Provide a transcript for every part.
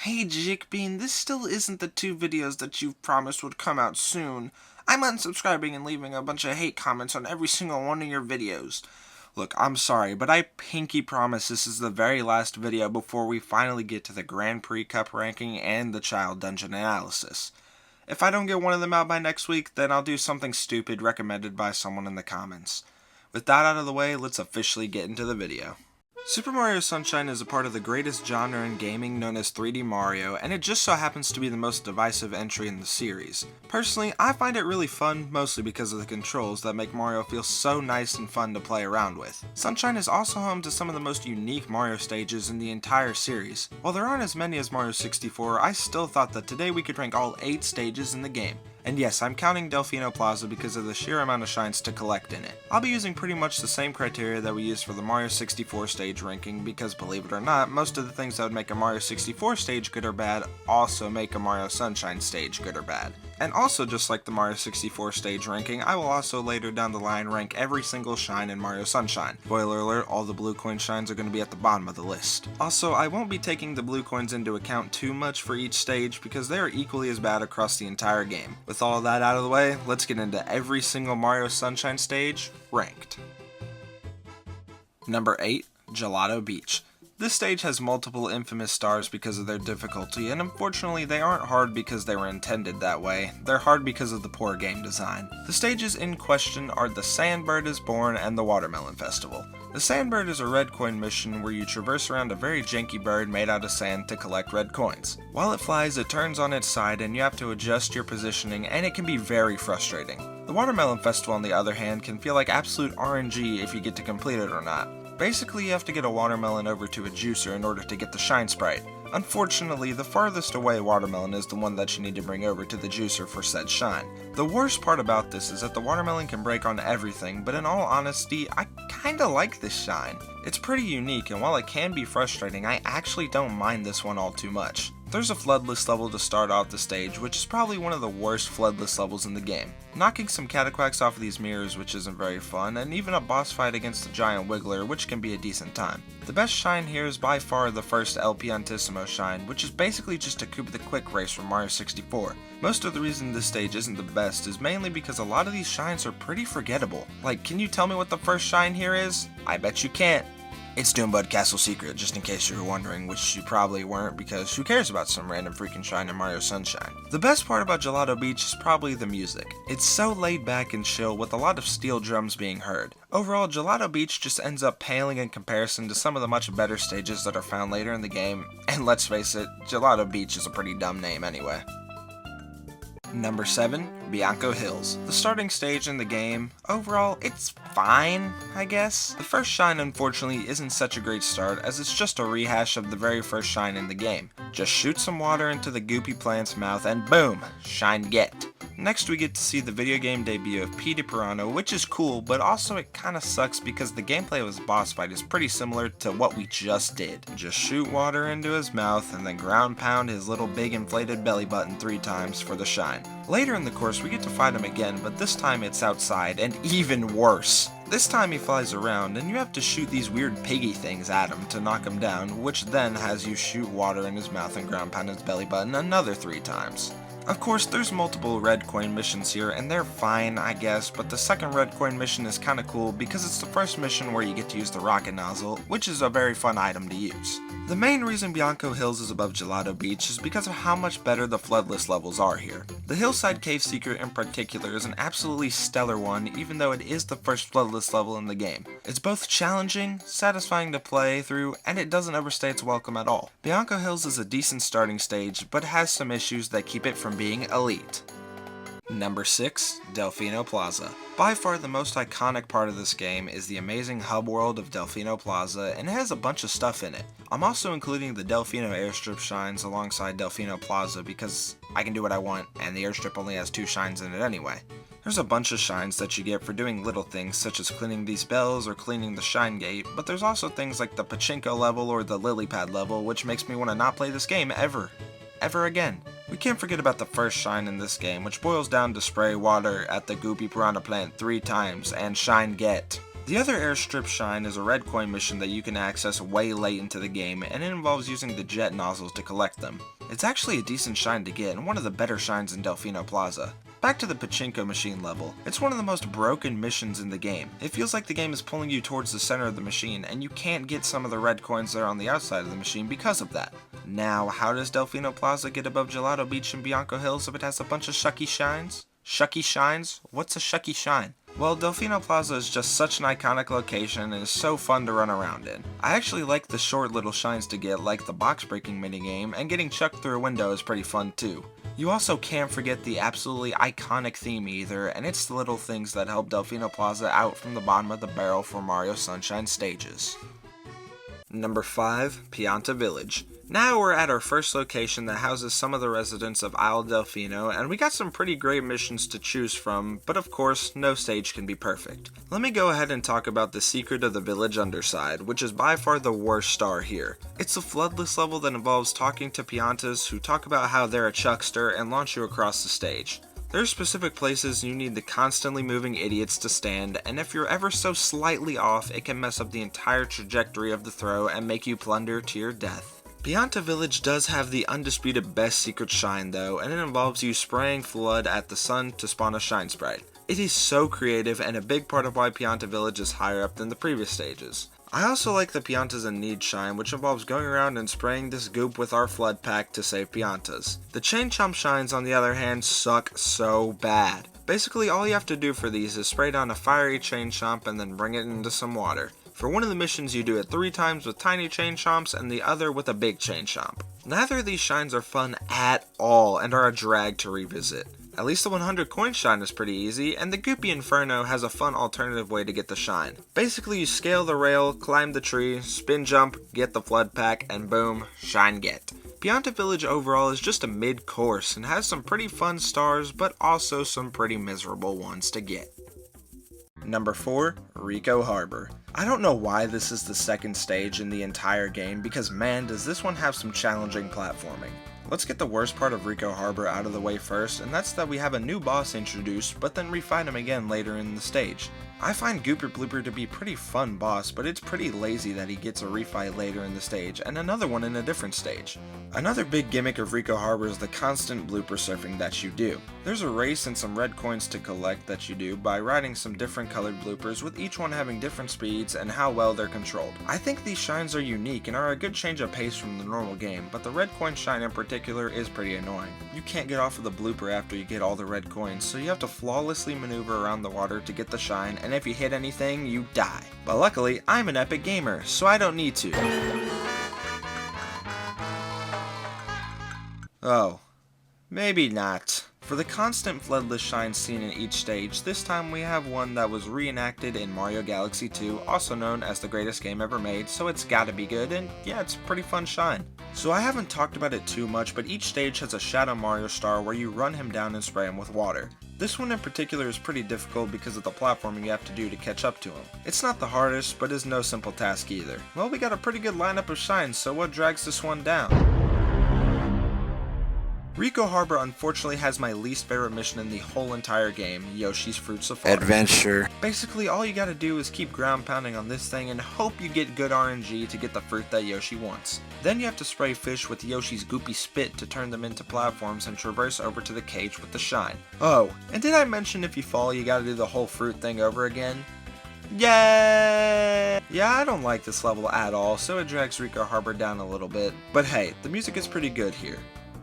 Hey Bean, this still isn't the 2 videos that you've promised would come out soon. I'm unsubscribing and leaving a bunch of hate comments on every single one of your videos. Look, I'm sorry, but I pinky promise this is the very last video before we finally get to the Grand Prix Cup ranking and the Child Dungeon analysis. If I don't get one of them out by next week, then I'll do something stupid recommended by someone in the comments. With that out of the way, let's officially get into the video. Super Mario Sunshine is a part of the greatest genre in gaming known as 3D Mario, and it just so happens to be the most divisive entry in the series. Personally, I find it really fun, mostly because of the controls that make Mario feel so nice and fun to play around with. Sunshine is also home to some of the most unique Mario stages in the entire series. While there aren't as many as Mario 64, I still thought that today we could rank all 8 stages in the game. And yes, I'm counting Delfino Plaza because of the sheer amount of shines to collect in it. I'll be using pretty much the same criteria that we used for the Mario 64 stage ranking because, believe it or not, most of the things that would make a Mario 64 stage good or bad also make a Mario Sunshine stage good or bad. And also, just like the Mario 64 stage ranking, I will also later down the line rank every single shine in Mario Sunshine. Spoiler alert, all the blue coin shines are going to be at the bottom of the list. Also, I won't be taking the blue coins into account too much for each stage because they are equally as bad across the entire game. With all that out of the way, let's get into every single Mario Sunshine stage ranked. Number 8, Gelato Beach. This stage has multiple infamous stars because of their difficulty, and unfortunately they aren't hard because they were intended that way, they're hard because of the poor game design. The stages in question are the Sandbird is Born and the Watermelon Festival. The Sandbird is a red coin mission where you traverse around a very janky bird made out of sand to collect red coins. While it flies, it turns on its side and you have to adjust your positioning, and it can be very frustrating. The Watermelon Festival, on the other hand, can feel like absolute RNG if you get to complete it or not. Basically, you have to get a watermelon over to a juicer in order to get the shine sprite. Unfortunately, the farthest away watermelon is the one that you need to bring over to the juicer for said shine. The worst part about this is that the watermelon can break on everything, but in all honesty, I kinda like this shine. It's pretty unique, and while it can be frustrating, I actually don't mind this one all too much. There's a floodless level to start off the stage, which is probably one of the worst floodless levels in the game. Knocking some cataquacks off of these mirrors, which isn't very fun, and even a boss fight against the giant wiggler, which can be a decent time. The best shine here is by far the first El Piantissimo shine, which is basically just a Koopa the Quick race from Mario 64. Most of the reason this stage isn't the best is mainly because a lot of these shines are pretty forgettable. Like, can you tell me what the first shine here is? I bet you can't. It's Doombud Castle Secret, just in case you were wondering, which you probably weren't because who cares about some random freaking shine in Mario Sunshine. The best part about Gelato Beach is probably the music. It's so laid back and chill with a lot of steel drums being heard. Overall, Gelato Beach just ends up paling in comparison to some of the much better stages that are found later in the game, and let's face it, Gelato Beach is a pretty dumb name anyway. Number 7, Bianco Hills. The starting stage in the game, overall, it's fine, I guess. The first shine unfortunately isn't such a great start as it's just a rehash of the very first shine in the game. Just shoot some water into the goopy plant's mouth and boom, shine get. Next we get to see the video game debut of P. Piranha, which is cool, but also it kinda sucks because the gameplay of his boss fight is pretty similar to what we just did. Just shoot water into his mouth and then ground pound his little big inflated belly button 3 times for the shine. Later in the course we get to fight him again, but this time it's outside, and even worse. This time he flies around, and you have to shoot these weird piggy things at him to knock him down, which then has you shoot water in his mouth and ground pound his belly button another 3 times. Of course, there's multiple red coin missions here, and they're fine, I guess, but the second red coin mission is kinda cool because it's the first mission where you get to use the rocket nozzle, which is a very fun item to use. The main reason Bianco Hills is above Gelato Beach is because of how much better the floodless levels are here. The Hillside Cave Secret in particular is an absolutely stellar one, even though it is the first floodless level in the game. It's both challenging, satisfying to play through, and it doesn't overstay its welcome at all. Bianco Hills is a decent starting stage, but has some issues that keep it from being elite. Number 6, Delfino Plaza. By far the most iconic part of this game is the amazing hub world of Delfino Plaza, and it has a bunch of stuff in it. I'm also including the Delfino airstrip shines alongside Delfino Plaza because I can do what I want, and the airstrip only has 2 shines in it anyway. There's a bunch of shines that you get for doing little things such as cleaning these bells or cleaning the shine gate, but there's also things like the pachinko level or the lily pad level, which makes me want to not play this game ever again. We can't forget about the first shine in this game, which boils down to spray water at the goopy piranha plant 3 times and shine get. The other airstrip shine is a red coin mission that you can access way late into the game, and it involves using the jet nozzles to collect them. It's actually a decent shine to get, and one of the better shines in Delfino Plaza. Back to the pachinko machine level. It's one of the most broken missions in the game. It feels like the game is pulling you towards the center of the machine, and you can't get some of the red coins that are on the outside of the machine because of that. Now, how does Delfino Plaza get above Gelato Beach and Bianco Hills if it has a bunch of shucky shines? Shucky shines? What's a shucky shine? Well, Delfino Plaza is just such an iconic location and is so fun to run around in. I actually like the short little shines to get, like the box breaking minigame, and getting chucked through a window is pretty fun too. You also can't forget the absolutely iconic theme either, and it's the little things that help Delfino Plaza out from the bottom of the barrel for Mario Sunshine stages. Number 5. Pianta Village. Now we're at our first location that houses some of the residents of Isle Delfino, and we got some pretty great missions to choose from, but of course, no stage can be perfect. Let me go ahead and talk about the secret of the village underside, which is by far the worst star here. It's a floodless level that involves talking to Piantas who talk about how they're a chuckster and launch you across the stage. There are specific places you need the constantly moving idiots to stand, and if you're ever so slightly off, it can mess up the entire trajectory of the throw and make you plunder to your death. Pianta Village does have the undisputed best secret shine though, and it involves you spraying flood at the sun to spawn a shine sprite. It is so creative and a big part of why Pianta Village is higher up than the previous stages. I also like the Piantas in Need shine, which involves going around and spraying this goop with our flood pack to save Piantas. The chain chomp shines on the other hand suck so bad. Basically all you have to do for these is spray down a fiery chain chomp and then bring it into some water. For one of the missions you do it 3 times with tiny chain chomps and the other with a big chain chomp. Neither of these shines are fun at all and are a drag to revisit. At least the 100 coin shine is pretty easy, and the Goopy Inferno has a fun alternative way to get the shine. Basically you scale the rail, climb the tree, spin jump, get the flood pack, and boom, shine get. Pianta Village overall is just a mid-course and has some pretty fun stars, but also some pretty miserable ones to get. Number 4. Ricco Harbor. I don't know why this is the second stage in the entire game, because man does this one have some challenging platforming. Let's get the worst part of Ricco Harbor out of the way first, and that's that we have a new boss introduced, but then refight him again later in the stage. I find Gooper Blooper to be a pretty fun boss, but it's pretty lazy that he gets a refight later in the stage, and another one in a different stage. Another big gimmick of Ricco Harbor is the constant blooper surfing that you do. There's a race and some red coins to collect that you do by riding some different colored bloopers, with each one having different speeds and how well they're controlled. I think these shines are unique and are a good change of pace from the normal game, but the red coin shine in particular is pretty annoying. You can't get off of the blooper after you get all the red coins, so you have to flawlessly maneuver around the water to get the shine, and if you hit anything, you die. But luckily, I'm an epic gamer, so I don't need to. Oh, maybe not. For the constant floodless shine seen in each stage, this time we have one that was reenacted in Mario Galaxy 2, also known as the greatest game ever made, so it's gotta be good, and yeah, it's a pretty fun shine. So I haven't talked about it too much, but each stage has a Shadow Mario star where you run him down and spray him with water. This one in particular is pretty difficult because of the platforming you have to do to catch up to him. It's not the hardest, but is no simple task either. Well, we got a pretty good lineup of shines, so what drags this one down? Ricco Harbor unfortunately has my least favorite mission in the whole entire game, Yoshi's Fruit Safari. Adventure. Basically, all you gotta do is keep ground pounding on this thing and hope you get good RNG to get the fruit that Yoshi wants. Then you have to spray fish with Yoshi's goopy spit to turn them into platforms and traverse over to the cage with the shine. Oh, and did I mention if you fall you gotta do the whole fruit thing over again? Yay! Yeah, I don't like this level at all, so it drags Ricco Harbor down a little bit. But hey, the music is pretty good here.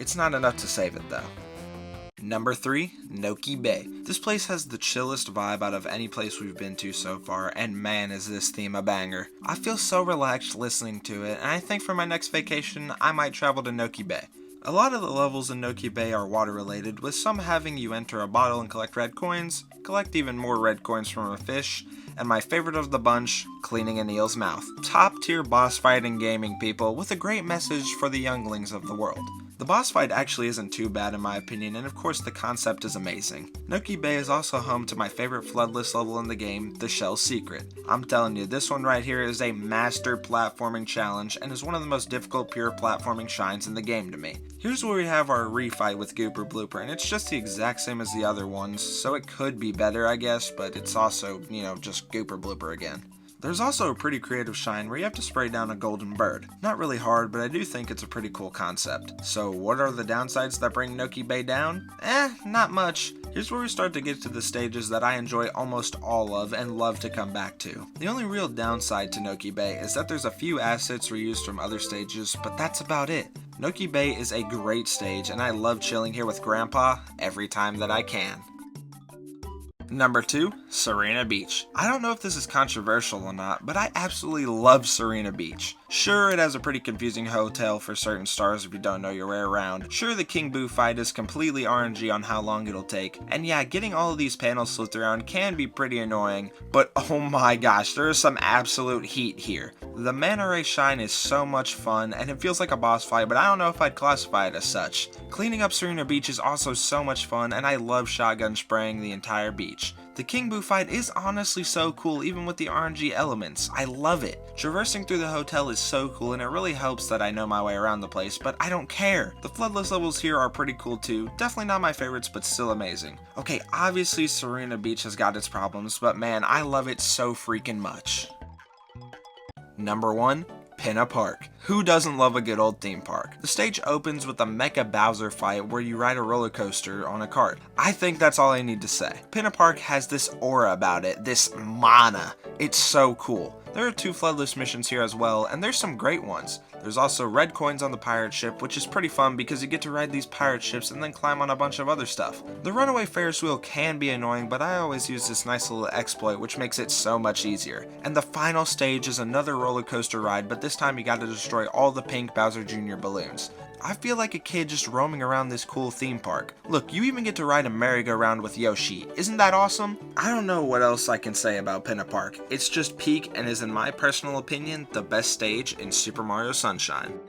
It's not enough to save it though. Number 3, Noki Bay. This place has the chillest vibe out of any place we've been to so far, and man is this theme a banger. I feel so relaxed listening to it, and I think for my next vacation, I might travel to Noki Bay. A lot of the levels in Noki Bay are water related, with some having you enter a bottle and collect red coins, collect even more red coins from a fish, and my favorite of the bunch, cleaning an eel's mouth. Top tier boss fight in gaming, people, with a great message for the younglings of the world. The boss fight actually isn't too bad in my opinion, and of course the concept is amazing. Noki Bay is also home to my favorite floodless level in the game, the Shell Secret. I'm telling you, this one right here is a master platforming challenge and is one of the most difficult pure platforming shines in the game to me. Here's where we have our refight with Gooper Blooper, and it's just the exact same as the other ones, so it could be better I guess, but it's also, just Gooper Blooper again. There's also a pretty creative shine where you have to spray down a golden bird. Not really hard, but I do think it's a pretty cool concept. So what are the downsides that bring Noki Bay down? Not much. Here's where we start to get to the stages that I enjoy almost all of and love to come back to. The only real downside to Noki Bay is that there's a few assets reused from other stages, but that's about it. Noki Bay is a great stage and I love chilling here with Grandpa every time that I can. Number 2, Sirena Beach. I don't know if this is controversial or not, but I absolutely love Sirena Beach. Sure, it has a pretty confusing hotel for certain stars if you don't know your way around. Sure, the King Boo fight is completely RNG on how long it'll take. And yeah, getting all of these panels flipped around can be pretty annoying, but oh my gosh, there is some absolute heat here. The Manta Ray Shine is so much fun, and it feels like a boss fight, but I don't know if I'd classify it as such. Cleaning up Sirena Beach is also so much fun, and I love shotgun spraying the entire beach. The King Boo fight is honestly so cool even with the RNG elements. I love it. Traversing through the hotel is so cool and it really helps that I know my way around the place, but I don't care. The floodless levels here are pretty cool too. Definitely not my favorites, but still amazing. Okay, obviously Sirena Beach has got its problems, but man, I love it so freaking much. Number 1. Pinna Park. Who doesn't love a good old theme park? The stage opens with a Mecha Bowser fight where you ride a roller coaster on a cart. I think that's all I need to say. Pinna Park has this aura about it, this mana. It's so cool. There are 2 floodless missions here as well, and there's some great ones. There's also red coins on the pirate ship, which is pretty fun because you get to ride these pirate ships and then climb on a bunch of other stuff. The runaway Ferris wheel can be annoying, but I always use this nice little exploit which makes it so much easier. And the final stage is another roller coaster ride, but this time you gotta destroy all the pink Bowser Jr. balloons. I feel like a kid just roaming around this cool theme park. Look, you even get to ride a merry-go-round with Yoshi. Isn't that awesome? I don't know what else I can say about Pinna Park. It's just peak and is in my personal opinion the best stage in Super Mario Sunshine.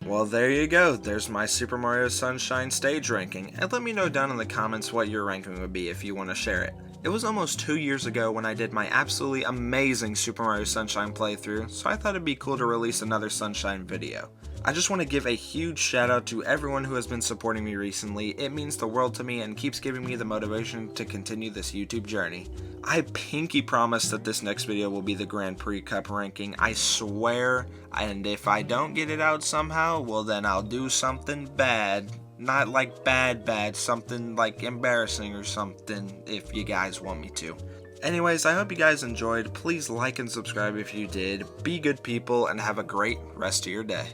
Well, there you go. There's my Super Mario Sunshine stage ranking, and let me know down in the comments what your ranking would be if you want to share it. It was almost 2 years ago when I did my absolutely amazing Super Mario Sunshine playthrough, so I thought it'd be cool to release another Sunshine video. I just want to give a huge shout out to everyone who has been supporting me recently. It means the world to me and keeps giving me the motivation to continue this YouTube journey. I pinky promise that this next video will be the Grand Prix Cup ranking, I swear, and if I don't get it out somehow, well then I'll do something bad. Not like bad, something like embarrassing or something if you guys want me to. Anyways, I hope you guys enjoyed. Please like and subscribe if you did. Be good people and have a great rest of your day.